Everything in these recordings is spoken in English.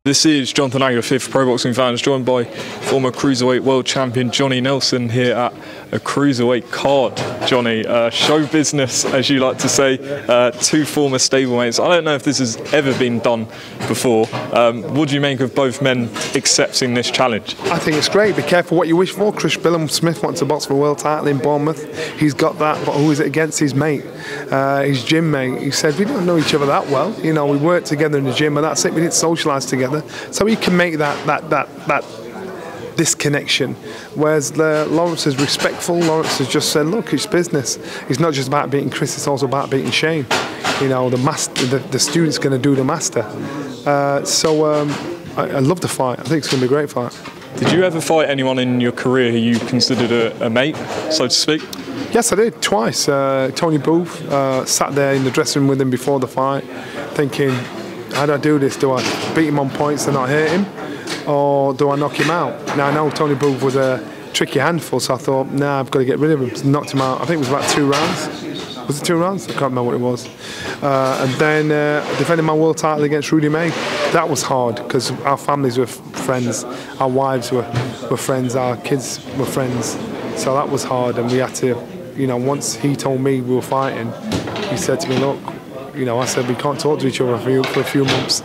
This is Jonathan Agger, 5th Pro Boxing Fans, joined by former Cruiserweight World Champion Johnny Nelson here at a Cruiserweight card. Johnny, show business, as you like to say, two former stablemates. I don't know if this has ever been done before. What do you make of both men accepting this challenge? I think it's great. Be careful what you wish for. Chris Billam-Smith wants to box for a world title in Bournemouth. He's got that, but who is it against? His mate, his gym mate. He said, we don't know each other that well. You know, we worked together in the gym and that's it. We didn't socialise together. So he can make that disconnection. Whereas Lawrence is respectful. Lawrence has just said, look, it's business. It's not just about beating Chris, it's also about beating Shane. You know, the student's going to do the master. I love the fight. I think it's going to be a great fight. Did you ever fight anyone in your career who you considered a mate, so to speak? Yes, I did, twice. Tony Booth, sat there in the dressing room with him before the fight, thinking, how do I do this? Do I beat him on points and not hurt him? Or do I knock him out? Now, I know Tony Booth was a tricky handful, so I thought, nah, I've got to get rid of him. So knocked him out. I think it was about 2 rounds. Was it 2 rounds? I can't remember what it was. And then defending my world title against Rudy May. That was hard because our families were friends, our wives were friends, our kids were friends. So that was hard, and we had to, you know, once he told me we were fighting, he said to me, look, you know, I said we can't talk to each other for a few months.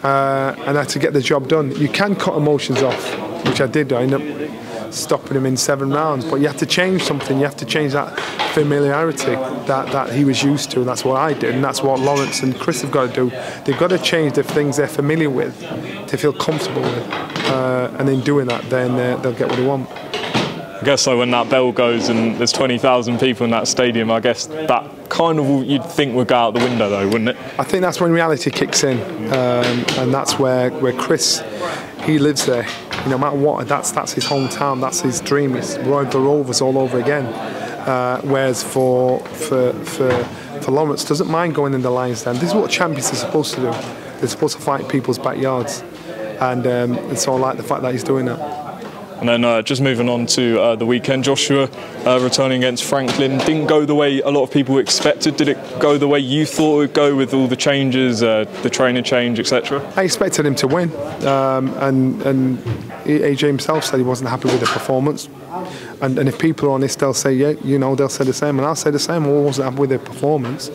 And I had to get the job done. You can cut emotions off, which I did. I ended up stopping him in 7 rounds, but you have to change something. You have to change that familiarity that he was used to, and that's what I did, and that's what Lawrence and Chris have got to do. They've got to change the things they're familiar with to feel comfortable with, and in doing that, then they'll get what they want. I guess so. When that bell goes and there's 20,000 people in that stadium, I guess that kind of you'd think would go out the window, though, wouldn't it? I think that's when reality kicks in, and that's where Chris, he lives there. You know, no matter what, that's his hometown, that's his dream. It's Roy the Rovers all over again. Whereas for Lawrence, doesn't mind going in the Lions Den. This is what champions are supposed to do. They're supposed to fight in people's backyards, and so I like the fact that he's doing that. And then just moving on to the weekend, Joshua returning against Franklin. Didn't go the way a lot of people expected. Did it go the way you thought it would go with all the changes, the trainer change, etc.? I expected him to win, and AJ himself said he wasn't happy with the performance. And if people are honest, they'll say, yeah, you know, they'll say the same, and I'll say the same. I wasn't happy with the performance,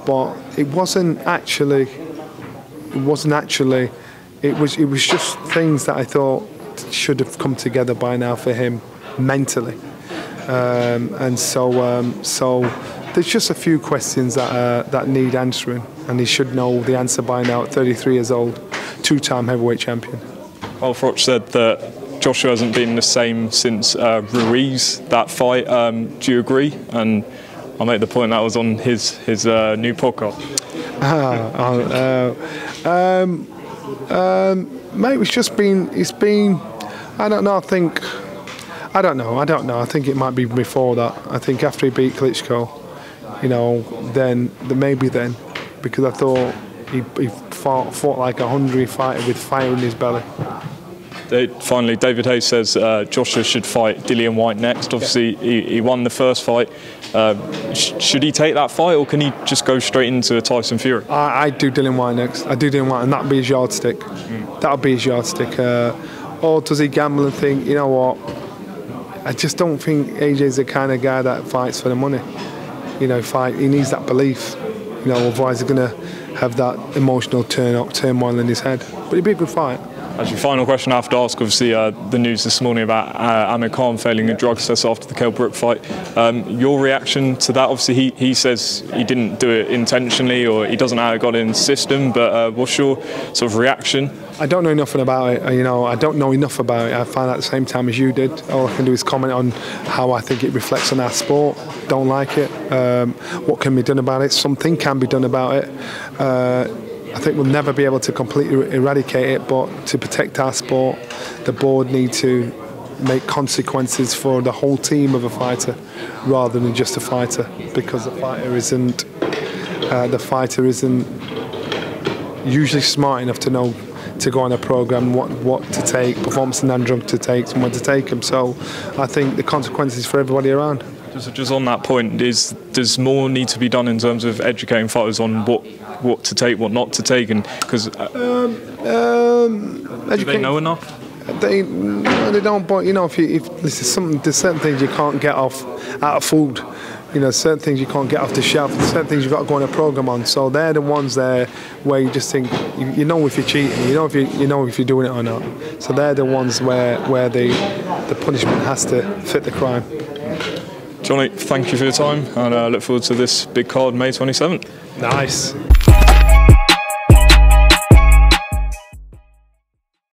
but it wasn't actually. It was just things that I thought should have come together by now for him mentally, and so there's just a few questions that need answering, and he should know the answer by now at 33 years old, 2-time heavyweight champion. Well, Froch said that Joshua hasn't been the same since Ruiz, that fight. Do you agree? And I'll make the point that was on his new podcast. Mate, it's been, I don't know, I don't know. I think it might be before that. I think after he beat Klitschko, you know, then because I thought he fought like a hungry fighter with fire in his belly. Finally, David Hayes says Joshua should fight Dillian Whyte next. Obviously, he won the first fight. Should he take that fight, or can he just go straight into Tyson Fury? I do Dillian Whyte next. I do Dillian Whyte, and that'll be his yardstick. That'll be his yardstick. Or does he gamble and think, you know what? I just don't think AJ's the kind of guy that fights for the money. You know, he needs that belief. You know, otherwise he's going to have that emotional turmoil in his head. But it'd be a good fight. As your final question, I have to ask, obviously, the news this morning about Amir Khan failing a drug test after the Kell Brook fight. Your reaction to that? Obviously, he says he didn't do it intentionally, or he doesn't know how it got in the system, but what's your sort of reaction? I don't know enough about it. You know, I don't know enough about it. I found out at the same time as you did. All I can do is comment on how I think it reflects on our sport. Don't like it. What can be done about it? Something can be done about it. I think we'll never be able to completely eradicate it, but to protect our sport, the board need to make consequences for the whole team of a fighter rather than just a fighter, because the fighter isn't usually smart enough to know to go on a programme, what to take, performance and drug to take, and when to take them. So I think the consequences for everybody around. Just on that point, does more need to be done in terms of educating fighters on what to take, what not to take, and because do they know enough? They don't. But you know, if there's certain things you can't get off out of food. You know, certain things you can't get off the shelf. Certain things you've got to go on a program on. So they're the ones there where you just think you know if you're cheating, you know if you're doing it or not. So they're the ones where the punishment has to fit the crime. Johnny, thank you for your time, and I look forward to this big card May 27th. Nice.